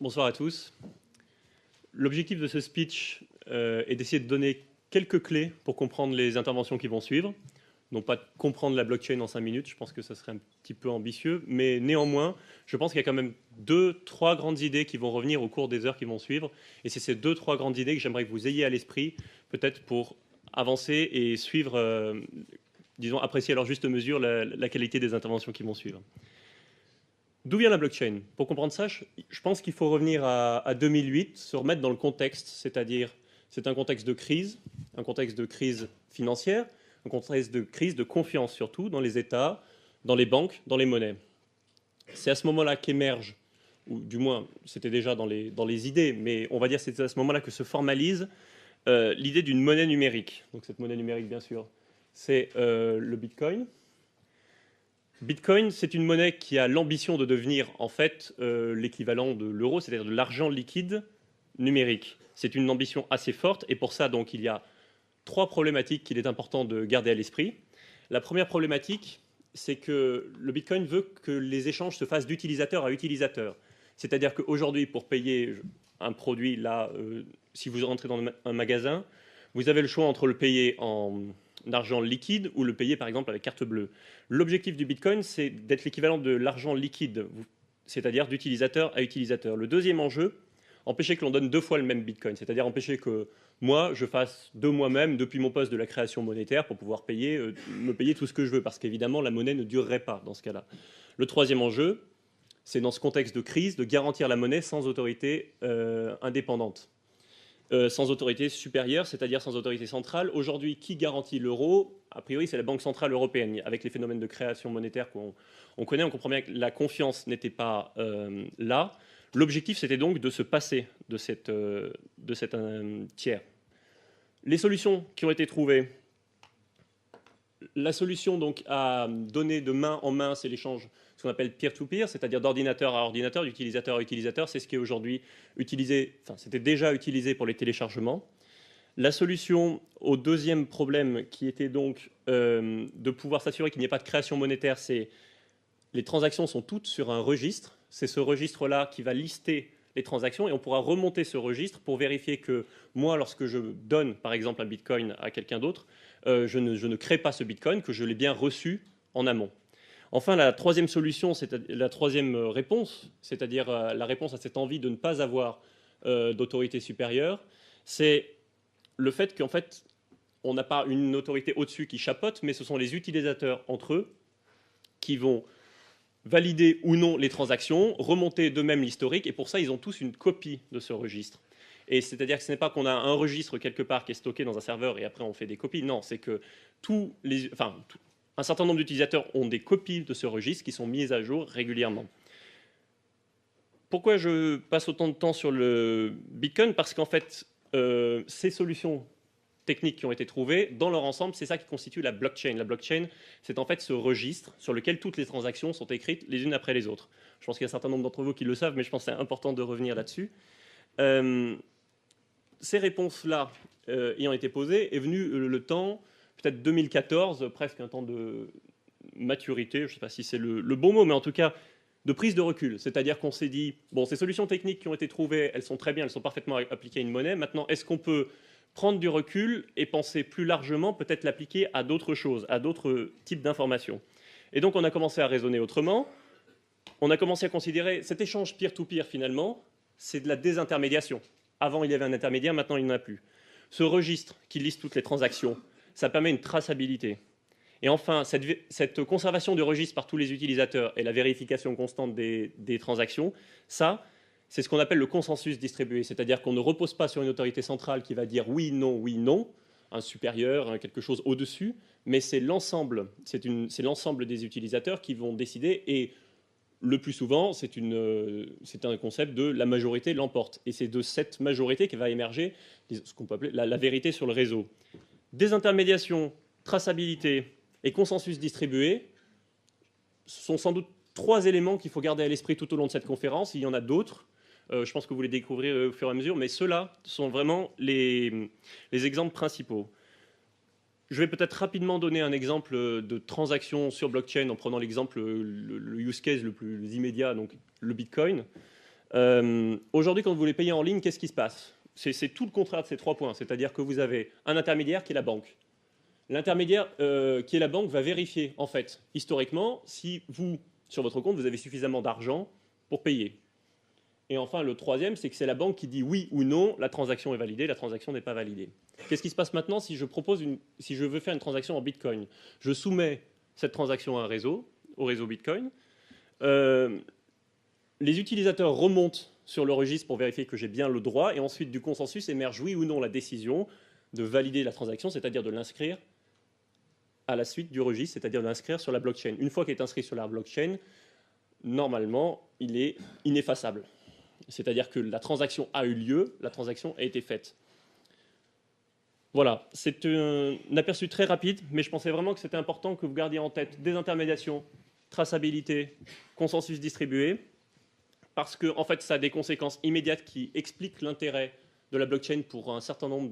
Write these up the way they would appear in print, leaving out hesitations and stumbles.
Bonsoir à tous. L'objectif de ce speech est d'essayer de donner quelques clés pour comprendre les interventions qui vont suivre. Non pas de comprendre la blockchain en 5 minutes, je pense que ça serait un petit peu ambitieux, mais néanmoins, je pense qu'il y a quand même 2-3 grandes idées qui vont revenir au cours des heures qui vont suivre. Et c'est ces 2-3 grandes idées que j'aimerais que vous ayez à l'esprit, peut-être pour avancer et suivre, disons, apprécier à leur juste mesure la qualité des interventions qui vont suivre. D'où vient la blockchain? Pour comprendre ça, je pense qu'il faut revenir à 2008, se remettre dans le contexte, c'est-à-dire c'est un contexte de crise financière, un contexte de crise de confiance surtout dans les États, dans les banques, dans les monnaies. C'est à ce moment-là qu'émerge, ou du moins c'était déjà dans les idées, mais on va dire que c'est à ce moment-là que se formalise l'idée d'une monnaie numérique. Donc cette monnaie numérique, bien sûr, c'est le Bitcoin. Bitcoin, c'est une monnaie qui a l'ambition de devenir en fait l'équivalent de l'euro, c'est-à-dire de l'argent liquide numérique. C'est une ambition assez forte et pour ça, donc, il y a 3 problématiques qu'il est important de garder à l'esprit. La première problématique, c'est que le Bitcoin veut que les échanges se fassent d'utilisateur à utilisateur. C'est-à-dire qu'aujourd'hui, pour payer un produit, là, si vous rentrez dans un magasin, vous avez le choix entre le payer en argent liquide ou le payer par exemple avec carte bleue. L'objectif du Bitcoin, c'est d'être l'équivalent de l'argent liquide, c'est-à-dire d'utilisateur à utilisateur. Le deuxième enjeu, empêcher que l'on donne 2 fois le même Bitcoin, c'est-à-dire empêcher que moi, je fasse de moi-même, depuis mon poste de la création monétaire, pour pouvoir me payer tout ce que je veux, parce qu'évidemment, la monnaie ne durerait pas dans ce cas-là. Le troisième enjeu, c'est dans ce contexte de crise, de garantir la monnaie sans autorité indépendante. Sans autorité supérieure, c'est-à-dire sans autorité centrale. Aujourd'hui, qui garantit l'euro? A priori, c'est la Banque centrale européenne. Avec les phénomènes de création monétaire qu'on connaît, on comprend bien que la confiance n'était pas là. L'objectif, c'était donc de se passer de cet tiers. Les solutions qui ont été trouvées, la solution donc à donner de main en main, c'est l'échange, ce qu'on appelle peer-to-peer, c'est-à-dire d'ordinateur à ordinateur, d'utilisateur à utilisateur. C'est ce qui est aujourd'hui utilisé, enfin c'était déjà utilisé pour les téléchargements. La solution au deuxième problème, qui était donc de pouvoir s'assurer qu'il n'y ait pas de création monétaire, c'est les transactions sont toutes sur un registre. C'est ce registre-là qui va lister les transactions et on pourra remonter ce registre pour vérifier que moi, lorsque je donne par exemple un Bitcoin à quelqu'un d'autre, je ne crée pas ce Bitcoin, que je l'ai bien reçu en amont. Enfin, la troisième solution, la troisième réponse, c'est-à-dire la réponse à cette envie de ne pas avoir d'autorité supérieure, c'est le fait qu'en fait, on n'a pas une autorité au-dessus qui chapeaute, mais ce sont les utilisateurs entre eux qui vont valider ou non les transactions, remonter d'eux-mêmes l'historique, et pour ça, ils ont tous une copie de ce registre. Et c'est-à-dire que ce n'est pas qu'on a un registre quelque part qui est stocké dans un serveur et après on fait des copies. Non, c'est que un certain nombre d'utilisateurs ont des copies de ce registre qui sont mises à jour régulièrement. Pourquoi je passe autant de temps sur le Bitcoin? Parce qu'en fait, ces solutions techniques qui ont été trouvées, dans leur ensemble, c'est ça qui constitue la blockchain. La blockchain, c'est en fait ce registre sur lequel toutes les transactions sont écrites les unes après les autres. Je pense qu'il y a un certain nombre d'entre vous qui le savent, mais je pense que c'est important de revenir là-dessus. Ces réponses-là ayant été posées, est venu le temps, peut-être 2014, presque un temps de maturité, je ne sais pas si c'est le bon mot, mais en tout cas de prise de recul. C'est-à-dire qu'on s'est dit, bon, ces solutions techniques qui ont été trouvées, elles sont très bien, elles sont parfaitement appliquées à une monnaie. Maintenant, est-ce qu'on peut prendre du recul et penser plus largement, peut-être l'appliquer à d'autres choses, à d'autres types d'informations? Et donc on a commencé à raisonner autrement. On a commencé à considérer cet échange peer-to-peer, finalement, c'est de la désintermédiation. Avant, il y avait un intermédiaire, maintenant, il n'y en a plus. Ce registre qui liste toutes les transactions, ça permet une traçabilité. Et enfin, cette conservation du registre par tous les utilisateurs et la vérification constante des transactions, ça, c'est ce qu'on appelle le consensus distribué. C'est-à-dire qu'on ne repose pas sur une autorité centrale qui va dire oui, non, un supérieur, quelque chose au-dessus, mais c'est l'ensemble des utilisateurs qui vont décider. Et le plus souvent, c'est un concept de la majorité l'emporte. Et c'est de cette majorité qui va émerger ce qu'on peut appeler la vérité sur le réseau. Désintermédiation, traçabilité et consensus distribué sont sans doute 3 éléments qu'il faut garder à l'esprit tout au long de cette conférence. Il y en a d'autres. Je pense que vous les découvrirez au fur et à mesure, mais ceux-là sont vraiment les exemples principaux. Je vais peut-être rapidement donner un exemple de transaction sur blockchain en prenant l'exemple, le use case le plus immédiat, donc le Bitcoin. Aujourd'hui, quand vous voulez payer en ligne, qu'est-ce qui se passe? C'est tout le contraire de ces 3 points. C'est-à-dire que vous avez un intermédiaire qui est la banque. L'intermédiaire qui est la banque va vérifier, en fait, historiquement, si vous, sur votre compte, vous avez suffisamment d'argent pour payer. Et enfin, le troisième, c'est que c'est la banque qui dit oui ou non, la transaction est validée, la transaction n'est pas validée. Qu'est-ce qui se passe maintenant si si je veux faire une transaction en Bitcoin? Je soumets cette transaction à un réseau, au réseau Bitcoin. Les utilisateurs remontent sur le registre pour vérifier que j'ai bien le droit, et ensuite du consensus émerge oui ou non la décision de valider la transaction, c'est-à-dire de l'inscrire à la suite du registre, c'est-à-dire de l'inscrire sur la blockchain. Une fois qu'il est inscrit sur la blockchain, normalement, il est ineffaçable. C'est-à-dire que la transaction a eu lieu, la transaction a été faite. Voilà, c'est un aperçu très rapide, mais je pensais vraiment que c'était important que vous gardiez en tête désintermédiation, traçabilité, consensus distribué, parce que en fait, ça a des conséquences immédiates qui expliquent l'intérêt de la blockchain pour un certain nombre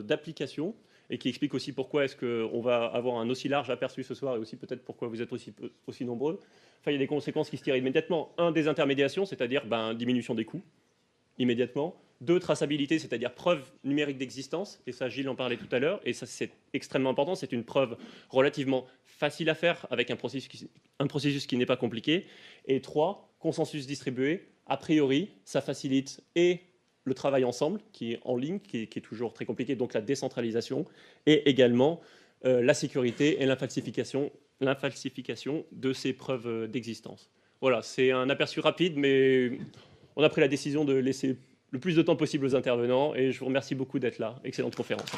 d'applications, et qui expliquent aussi pourquoi est-ce qu'on va avoir un aussi large aperçu ce soir, et aussi peut-être pourquoi vous êtes aussi nombreux. Enfin, il y a des conséquences qui se tirent immédiatement. 1, désintermédiation, c'est-à-dire diminution des coûts, immédiatement. 2, traçabilité, c'est-à-dire preuve numérique d'existence, et ça Gilles en parlait tout à l'heure, et ça c'est extrêmement important, c'est une preuve relativement facile à faire avec un processus qui n'est pas compliqué. Et 3, consensus distribué, a priori ça facilite et le travail ensemble, qui est en ligne, qui est toujours très compliqué, donc la décentralisation, et également la sécurité et l'infalsification de ces preuves d'existence. Voilà, c'est un aperçu rapide, mais on a pris la décision de laisser le plus de temps possible aux intervenants, et je vous remercie beaucoup d'être là. Excellente conférence.